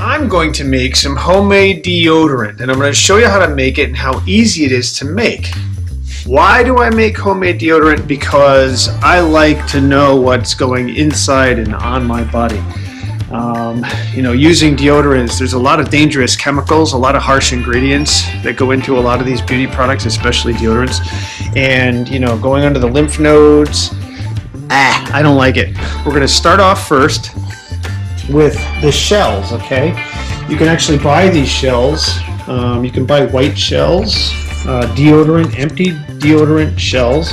I'm going to make some homemade deodorant, and I'm going to show you how to make it and how easy it is to make. Why do I make homemade deodorant? Because I like to know what's going inside and on my body. Using deodorants, there's a lot of dangerous chemicals, a lot of harsh ingredients that go into a lot of these beauty products, especially deodorants. And, going under the lymph nodes, I don't like it. We're going to start off first with the shells, okay? You can actually buy these shells. You can buy white shells, empty deodorant shells.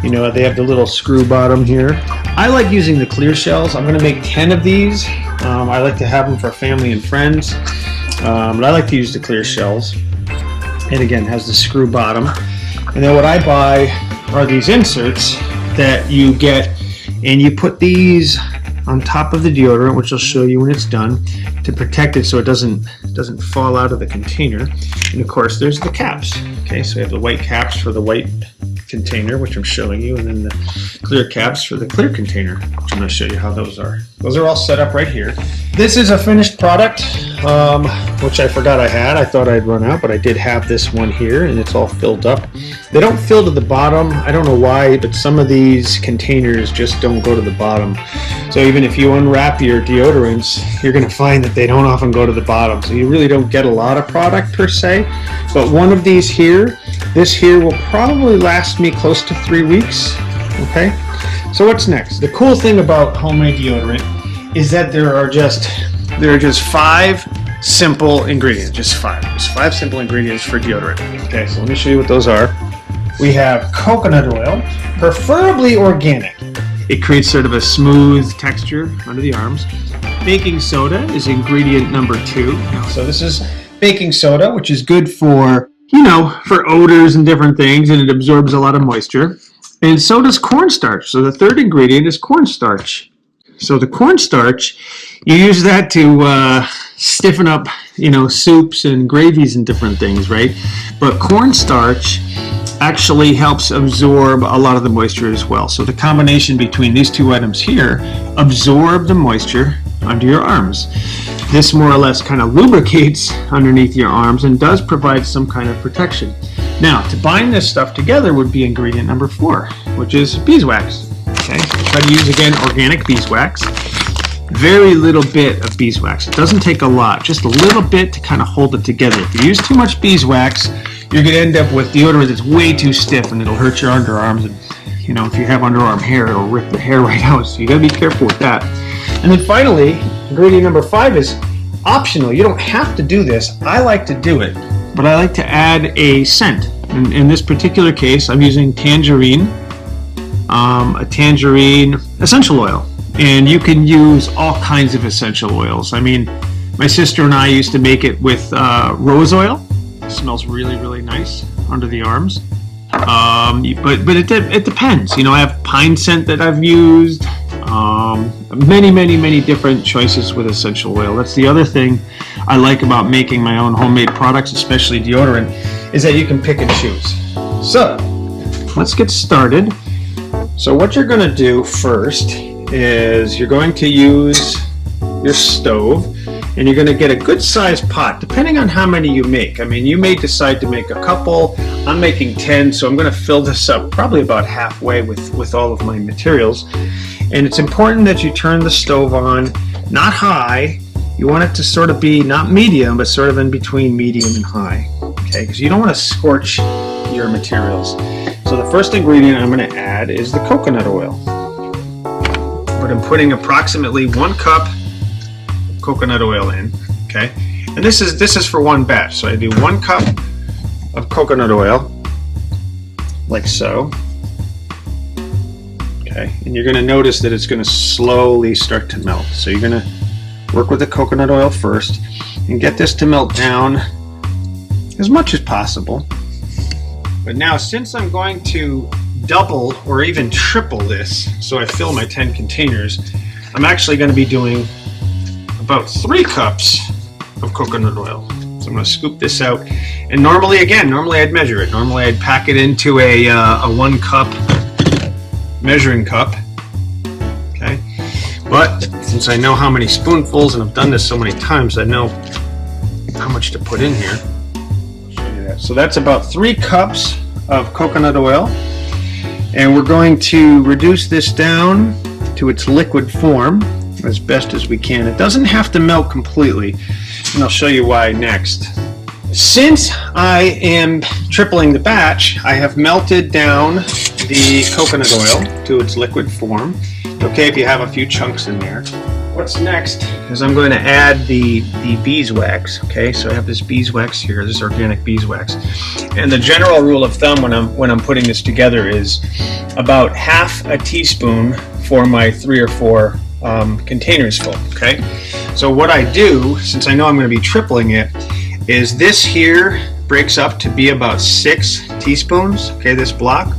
They have the little screw bottom here. I like using the clear shells. I'm going to make 10 of these. I like to have them for family and friends, but I like to use the clear shells. And again, it has the screw bottom. And then what I buy are these inserts that you get, and you put these on top of the deodorant, which I'll show you when it's done, to protect it so it doesn't fall out of the container. And of course, there's the caps. Okay, so we have the white caps for the white container, which I'm showing you, and then the clear caps for the clear container, which I'm going to show you how those are. Those are all set up right here. This is a finished product, which I forgot I had. I thought I'd run out, but I did have this one here, and it's all filled up. They don't fill to the bottom. I don't know why, but some of these containers just don't go to the bottom. So even if you unwrap your deodorants, you're going to find that they don't often go to the bottom. So you really don't get a lot of product per se. But one of these here, this here will probably last me close to 3 weeks. Okay, so what's next? The cool thing about homemade deodorant is that there are just 5 simple ingredients. Just five simple ingredients for deodorant. Okay, so let me show you what those are. We have coconut oil, preferably organic. It creates sort of a smooth texture under the arms. Baking soda is ingredient number 2. So this is baking soda, which is good for odors and different things, and it absorbs a lot of moisture. And so does cornstarch. So the third ingredient is cornstarch. So the cornstarch, you use that to stiffen up, soups and gravies and different things, right? But cornstarch actually helps absorb a lot of the moisture as well. So the combination between these 2 items here absorb the moisture under your arms. This more or less kind of lubricates underneath your arms and does provide some kind of protection. Now, to bind this stuff together would be ingredient number 4, which is beeswax. Okay, so try to use, again, organic beeswax. Very little bit of beeswax. It doesn't take a lot, just a little bit to kind of hold it together. If you use too much beeswax, you're going to end up with deodorant that's way too stiff, and it'll hurt your underarms. And if you have underarm hair, it'll rip the hair right out. So you got to be careful with that. And then finally, ingredient number 5 is optional. You don't have to do this. I like to do it, but I like to add a scent. In this particular case, I'm using a tangerine essential oil. And you can use all kinds of essential oils. I mean, my sister and I used to make it with rose oil. It smells really, really nice under the arms. But it depends. I have pine scent that I've used. Many different choices with essential oil. That's the other thing I like about making my own homemade products, especially deodorant, is that you can pick and choose. So let's get started. So what you're going to do first is you're going to use your stove, and you're going to get a good sized pot, depending on how many you make. I mean, you may decide to make a couple. I'm making 10, so I'm going to fill this up probably about halfway with all of my materials. And it's important that you turn the stove on, not high. You want it to sort of be not medium, but sort of in between medium and high. Okay, because you don't want to scorch your materials. So the first ingredient I'm going to add is the coconut oil. But I'm putting approximately 1 cup of coconut oil in. Okay, and this is for 1 batch. So I do 1 cup of coconut oil, like so. Okay, and you're going to notice that it's going to slowly start to melt. So you're going to work with the coconut oil first and get this to melt down as much as possible. But now, since I'm going to double or even triple this, so I fill my 10 containers, I'm actually going to be doing about 3 cups of coconut oil. So I'm going to scoop this out. And normally I'd measure it. Normally I'd pack it into a 1 cup measuring cup. Okay. But since I know how many spoonfuls, and I've done this so many times, I know how much to put in here. I'll show you that. So that's about 3 cups of coconut oil. And we're going to reduce this down to its liquid form as best as we can. It doesn't have to melt completely, and I'll show you why next. Since I am tripling the batch, I have melted down the coconut oil to its liquid form. Okay, if you have a few chunks in there. What's next is I'm going to add the beeswax. Okay, so I have this beeswax here, this organic beeswax, and the general rule of thumb when I'm putting this together is about half a teaspoon for my 3 or 4 containers full. Okay, so what I do, since I know I'm going to be tripling it, is this here breaks up to be about 6 teaspoons. Okay, this block.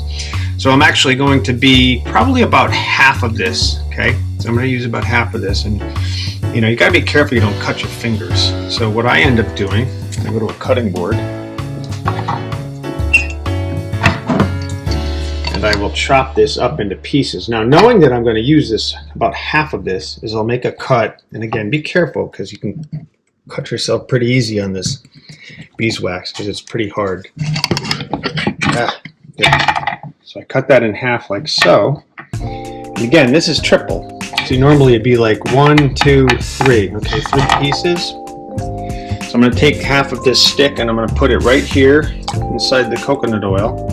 So I'm actually going to be probably about half of this, okay? So I'm going to use about half of this, and you know, you got to be careful you don't cut your fingers. So what I end up doing, I go to a cutting board, and I will chop this up into pieces. Now, knowing that I'm going to use this, about half of this, is I'll make a cut, and again, be careful because you can cut yourself pretty easy on this beeswax because it's pretty hard. So I cut that in half like so. And again, this is triple. So normally it'd be like 1, 2, 3. Okay, 3 pieces. So I'm going to take half of this stick and I'm going to put it right here inside the coconut oil.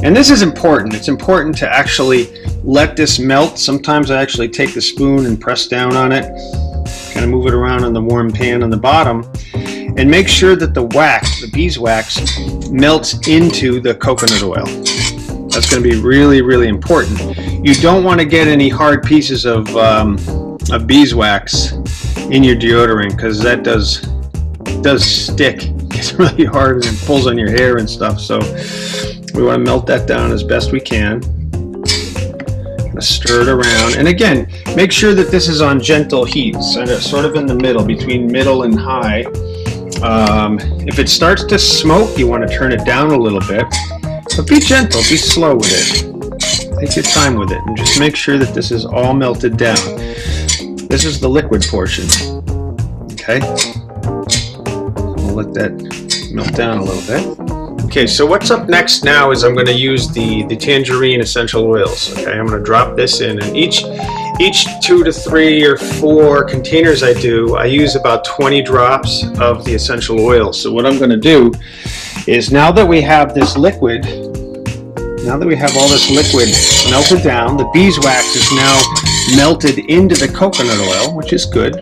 And this is important. It's important to actually let this melt. Sometimes I actually take the spoon and press down on it, kind of move it around on the warm pan on the bottom, and make sure that the wax, the beeswax, melts into the coconut oil. That's going to be really, really important. You don't want to get any hard pieces of beeswax in your deodorant because that does stick. It's really hard and it pulls on your hair and stuff. So we want to melt that down as best we can. Stir it around, and again, make sure that this is on gentle heat, sort of in the middle, between middle and high. If it starts to smoke, you want to turn it down a little bit. But be gentle, be slow with it. Take your time with it and just make sure that this is all melted down. This is the liquid portion. Okay? We'll let that melt down a little bit. Okay, so what's up next now is I'm going to use the tangerine essential oils. Okay, I'm going to drop this in, and each 2 to 3 or 4 containers I use about 20 drops of the essential oil. So what I'm going to do is, now that we have this liquid, now that we have all this liquid melted down, the beeswax is now melted into the coconut oil, which is good,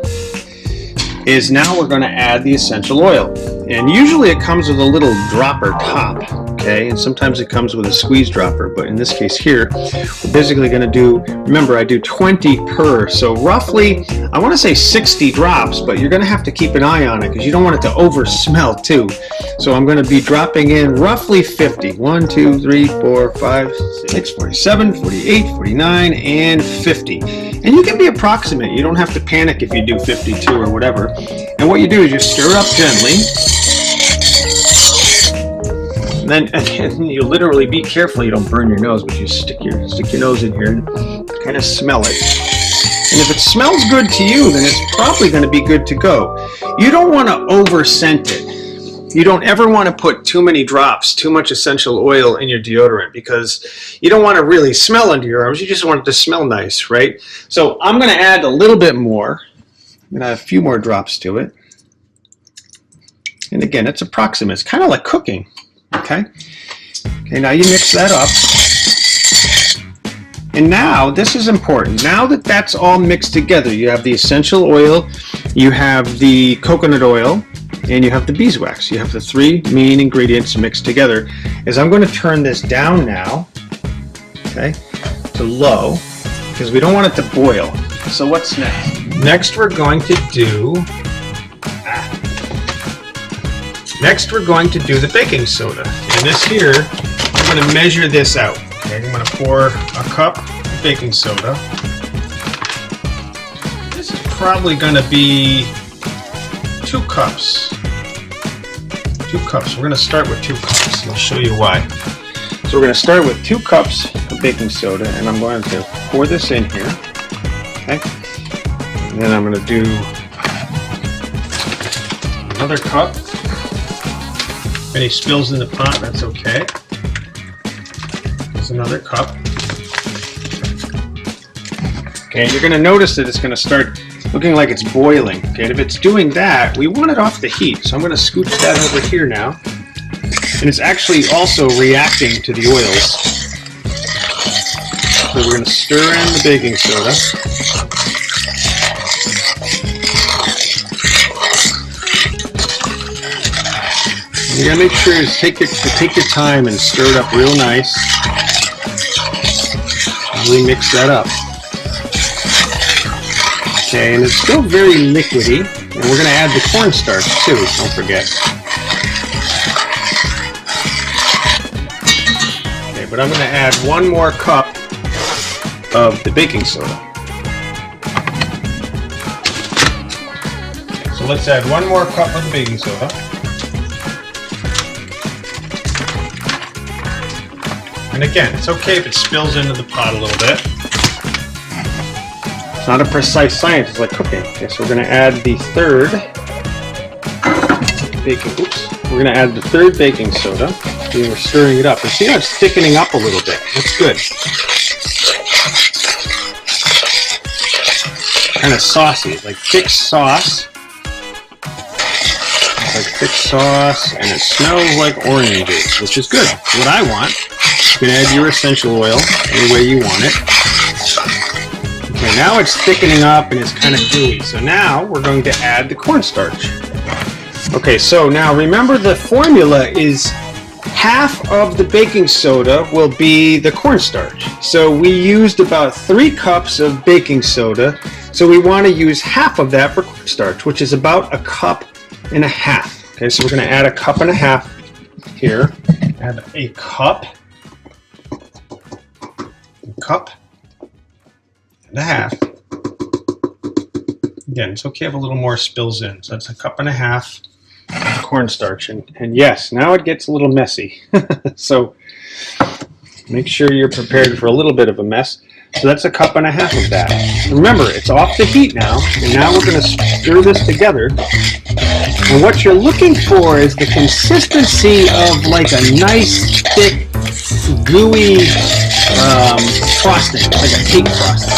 is now we're going to add the essential oil. And usually it comes with a little dropper top, okay? And sometimes it comes with a squeeze dropper, but in this case here, we're basically going to do, remember I do 20 per, so roughly, I want to say 60 drops, but you're going to have to keep an eye on it because you don't want it to over smell too. So I'm going to be dropping in roughly 50. 1, 2, 3, 4, 5, 6, 47, 48, 49, and 50. And you can be approximate. You don't have to panic if you do 52 or whatever. And what you do is you stir up gently. And then you literally be careful you don't burn your nose, but you stick your nose in here and kind of smell it. And if it smells good to you, then it's probably going to be good to go. You don't want to over scent it. You don't ever want to put too many drops, too much essential oil in your deodorant because you don't want to really smell into your arms. You just want it to smell nice, right? So I'm going to add a little bit more. I'm going to add a few more drops to it. And again, it's approximate. It's kind of like cooking. Okay. Okay, now you mix that up. And now, this is important. Now that that's all mixed together, you have the essential oil, you have the coconut oil, and you have the beeswax. You have the 3 main ingredients mixed together. Is I'm going to turn this down now, okay, to low, because we don't want it to boil. So what's next? Next we're going to do the baking soda. And this here, I'm going to measure this out. Okay, I'm going to pour a cup of baking soda. This is probably going to be 2 cups. 2 cups. We're going to start with 2 cups. I'll show you why. So we're going to start with 2 cups of baking soda, and I'm going to pour this in here. Okay. And then I'm going to do another cup. If any spills in the pot, that's okay. There's another cup. Okay, you're going to notice that it's going to start looking like it's boiling. Okay, and if it's doing that, we want it off the heat. So I'm going to scoop that over here now. And it's actually also reacting to the oils. So we're going to stir in the baking soda. You got to make sure to take your time and stir it up real nice. Really mix that up. Okay, and it's still very liquidy, and we're going to add the cornstarch too, don't forget. Okay, but I'm going to add one more cup of the baking soda. Okay, so let's add one more cup of the baking soda. And again, it's okay if it spills into the pot a little bit. It's not a precise science, it's like cooking. Okay, so we're going to add the third We're going to add the third baking soda. And we're stirring it up. And see how it's thickening up a little bit. That's good. Kind of saucy, like thick sauce. Like thick sauce, and it smells like oranges, which is good. What I want. You can add your essential oil any way you want it. Okay, now it's thickening up and it's kind of gooey. So now we're going to add the cornstarch. Okay, so now remember the formula is half of the baking soda will be the cornstarch. So we used about 3 cups of baking soda. So we want to use half of that for cornstarch, which is about 1.5 cups. Okay, so we're going to add 1.5 cups here. Add a cup. And a half. Again, it's okay if a little more spills in. So that's 1.5 cups of cornstarch. And yes, now it gets a little messy. So make sure you're prepared for a little bit of a mess. So that's 1.5 cups of that. Remember, it's off the heat now. And now we're going to stir this together. And what you're looking for is the consistency of like a nice, thick, gooey frosting, like a cake frosting.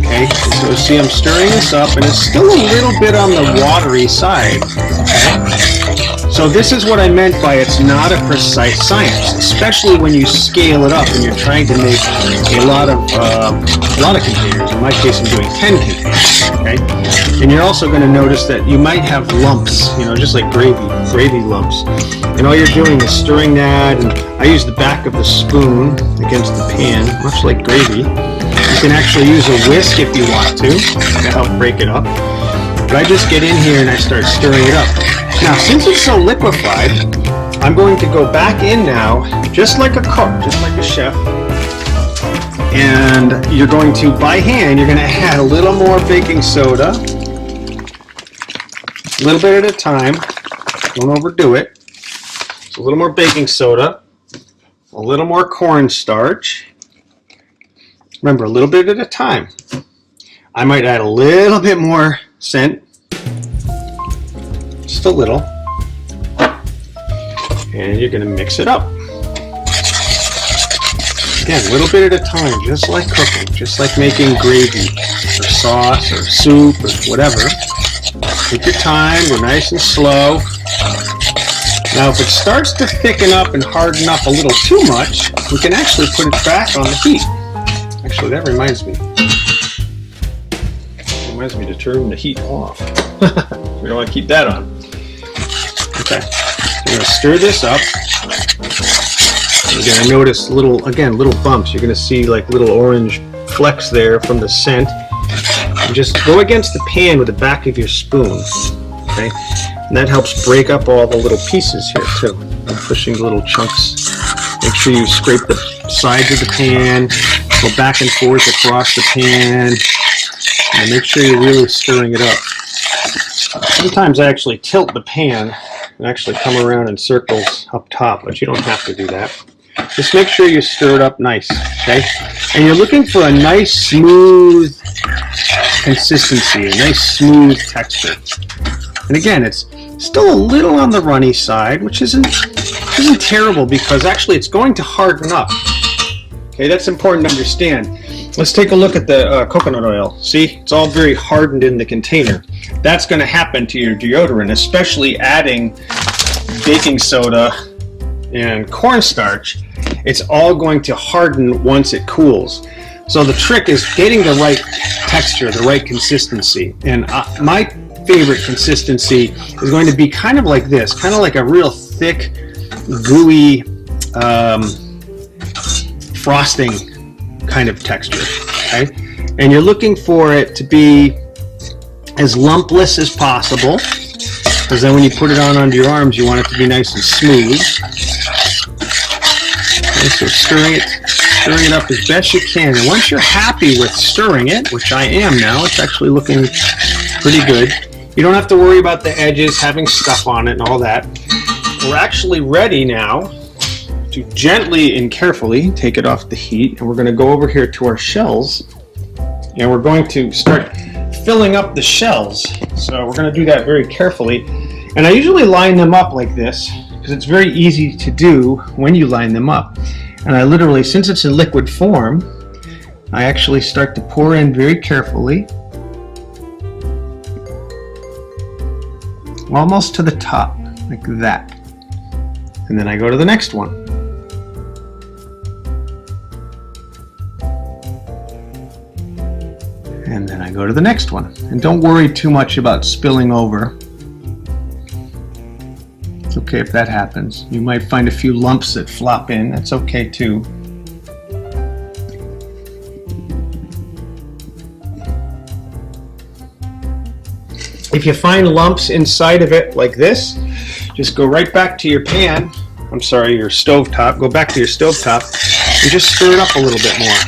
Okay, so see I'm stirring this up and it's still a little bit on the watery side. Okay? So this is what I meant by it's not a precise science, especially when you scale it up and you're trying to make a lot of containers. In my case, I'm doing 10 containers. Okay, and you're also going to notice that you might have lumps, just like gravy lumps. And all you're doing is stirring that, and I use the back of the spoon against the pan, much like gravy. You can actually use a whisk if you want to help break it up. But I just get in here and I start stirring it up. Now, since it's so liquefied, I'm going to go back in now, just like a cook, just like a chef. And you're going to, by hand, you're going to add a little more baking soda. A little bit at a time. Don't overdo it. So a little more baking soda. A little more cornstarch. Remember, a little bit at a time. I might add a little bit more scent. Just a little. And you're going to mix it up. Again, a little bit at a time, just like cooking, just like making gravy or sauce or soup or whatever. Take your time, go nice and slow. Now, if it starts to thicken up and harden up a little too much, we can actually put it back on the heat. Actually, that reminds me. To turn the heat off. We don't want to keep that on. Okay, so we're going to stir this up. You're going to notice little bumps. You're going to see like little orange flecks there from the scent. And just go against the pan with the back of your spoon. Okay, and that helps break up all the little pieces here too. I'm pushing the little chunks. Make sure you scrape the sides of the pan. Go back and forth across the pan. And make sure you're really stirring it up. Sometimes I actually tilt the pan and actually come around in circles up top, but you don't have to do that. Just make sure you stir it up nice, okay? And you're looking for a nice smooth consistency, a nice smooth texture. And again, it's still a little on the runny side, which isn't terrible because actually it's going to harden up. Okay, that's important to understand. Let's take a look at the coconut oil. See, it's all very hardened in the container. That's going to happen to your deodorant, especially adding baking soda and cornstarch. It's all going to harden once it cools. So the trick is getting the right texture, the right consistency. And my favorite consistency is going to be kind of like this, kind of like a real thick, gooey frosting kind of texture, okay? And you're looking for it to be as lumpless as possible, because then when you put it on under your arms, you want it to be nice and smooth. Okay, so stirring it up as best you can. And once you're happy with stirring it, which I am now, it's actually looking pretty good. You don't have to worry about the edges having stuff on it and all that. We're actually ready now to gently and carefully take it off the heat, and we're going to go over here to our shells, and we're going to start filling up the shells. So we're going to do that very carefully, and I usually line them up like this because it's very easy to do when you line them up. And I literally, since it's in liquid form, I actually start to pour in very carefully, almost to the top, like that. And then I go to the next one. And then I go to the next one. And don't worry too much about spilling over. It's okay if that happens. You might find a few lumps that flop in. That's okay too. If you find lumps inside of it like this, just go right back to your pan. I'm sorry, your stovetop. Go back to your stovetop and just stir it up a little bit more.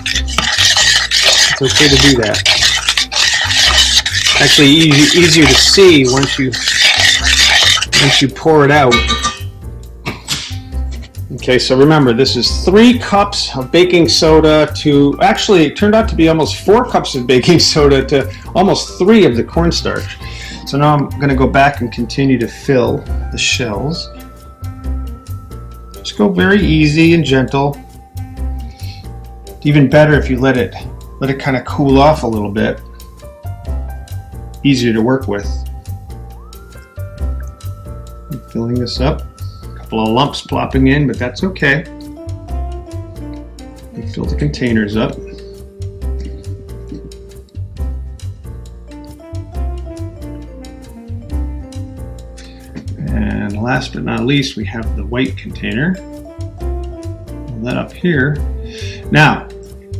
It's okay to do that. Actually, easier to see once you pour it out. Okay, so remember, this is 3 cups of baking soda to, actually it turned out to be almost 4 cups of baking soda to almost 3 of the cornstarch. So now I'm going to go back and continue to fill the shells. Just go very easy and gentle. Even better if you let it kind of cool off a little bit. Easier to work with. I'm filling this up. A couple of lumps plopping in, but that's okay. And fill the containers up. And last but not least, we have the white container. Pull that up here. Now,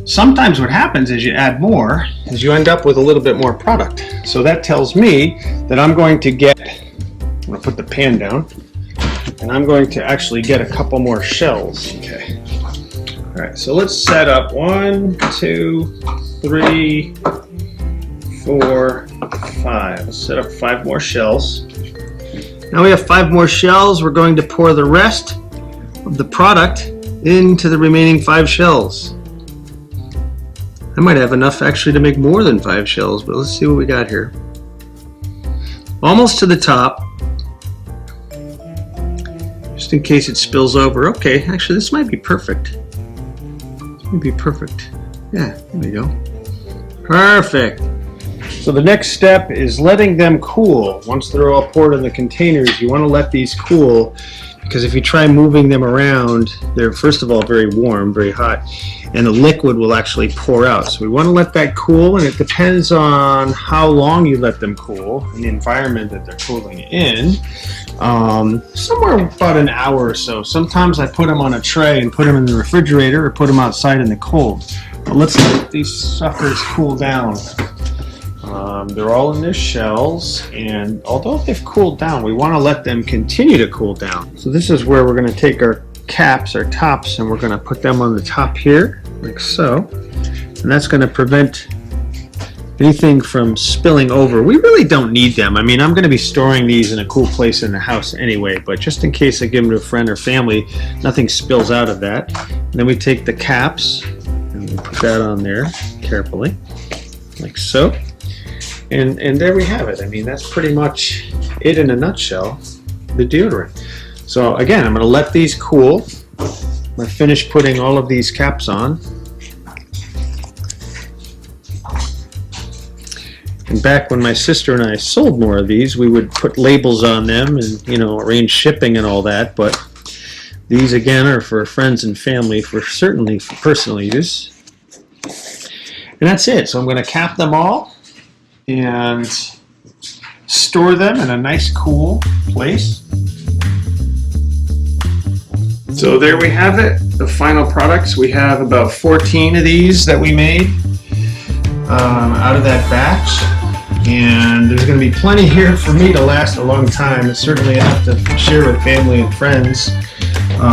sometimes what happens as you add more is you end up with a little bit more product. So that tells me that I'm going to put the pan down, and I'm going to actually get a couple more shells. Okay. All right, so let's set up 1, 2, 3, 4, 5. Let's set up 5 more shells. Now we have 5 more shells. We're going to pour the rest of the product into the remaining 5 shells. I might have enough actually to make more than 5 shells, but let's see what we got here. Almost to the top, just in case it spills over. Okay, actually this might be perfect. This might be perfect. Yeah, there we go. Perfect. So the next step is letting them cool. Once they're all poured in the containers, you want to let these cool, because if you try moving them around, they're first of all very warm, very hot, and the liquid will actually pour out. So we want to let that cool, and it depends on how long you let them cool and the environment that they're cooling in. Somewhere about an hour or so. Sometimes I put them on a tray and put them in the refrigerator or put them outside in the cold. But let's let these suckers cool down. They're all in their shells, and although they've cooled down, we want to let them continue to cool down. So this is where we're going to take our caps, our tops, and we're going to put them on the top here, like so. And that's going to prevent anything from spilling over. We really don't need them. I mean, I'm going to be storing these in a cool place in the house anyway, but just in case I give them to a friend or family, nothing spills out of that. And then we take the caps and we put that on there carefully, like so. And there we have it. I mean, that's pretty much it in a nutshell, the deodorant. So again, I'm going to let these cool. I'm going to finish putting all of these caps on. And back when my sister and I sold more of these, we would put labels on them and, you know, arrange shipping and all that. But these, again, are for friends and family, certainly for personal use. And that's it. So I'm going to cap them all and store them in a nice, cool place. So there we have it, the final products. We have about 14 of these that we made out of that batch. And there's going to be plenty here for me to last a long time, and certainly enough to share with family and friends.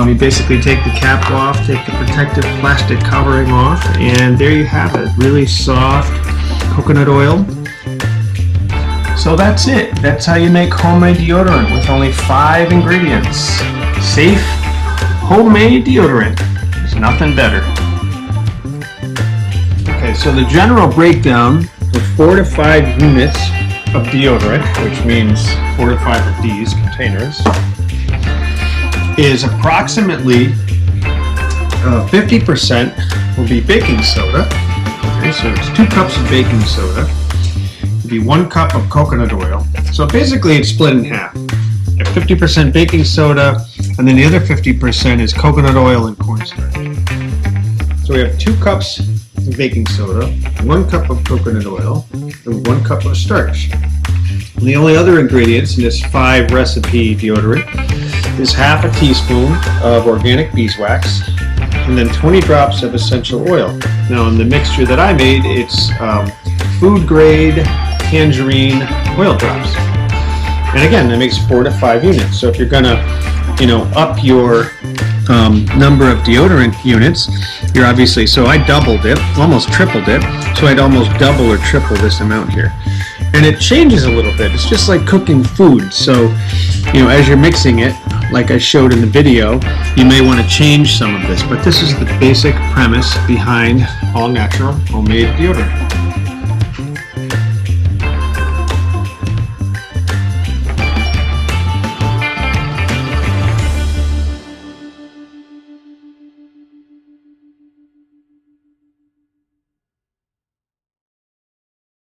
You basically take the cap off, take the protective plastic covering off, and there you have it, really soft coconut oil. So that's it. That's how you make homemade deodorant with only 5 ingredients. Safe, homemade deodorant. There's nothing better. Okay, so the general breakdown of 4 to 5 units of deodorant, which means 4 to 5 of these containers, is approximately 50% will be baking soda. Okay, so it's 2 cups of baking soda. It'll be 1 cup of coconut oil. So basically it's split in half. You have 50% baking soda, and then the other 50% is coconut oil and cornstarch. So we have 2 cups of baking soda, 1 cup of coconut oil, and 1 cup of starch. And the only other ingredients in this 5 recipe deodorant is half a teaspoon of organic beeswax, and then 20 drops of essential oil. Now in the mixture that I made, it's food grade tangerine oil drops. And again, that makes 4 to 5 units. So if you're gonna, you know, up your number of deodorant units, you're obviously, so I doubled it, almost tripled it, so I'd almost double or triple this amount here. And it changes a little bit. It's just like cooking food. So, you know, as you're mixing it, like I showed in the video, you may want to change some of this, but this is the basic premise behind all natural homemade deodorant.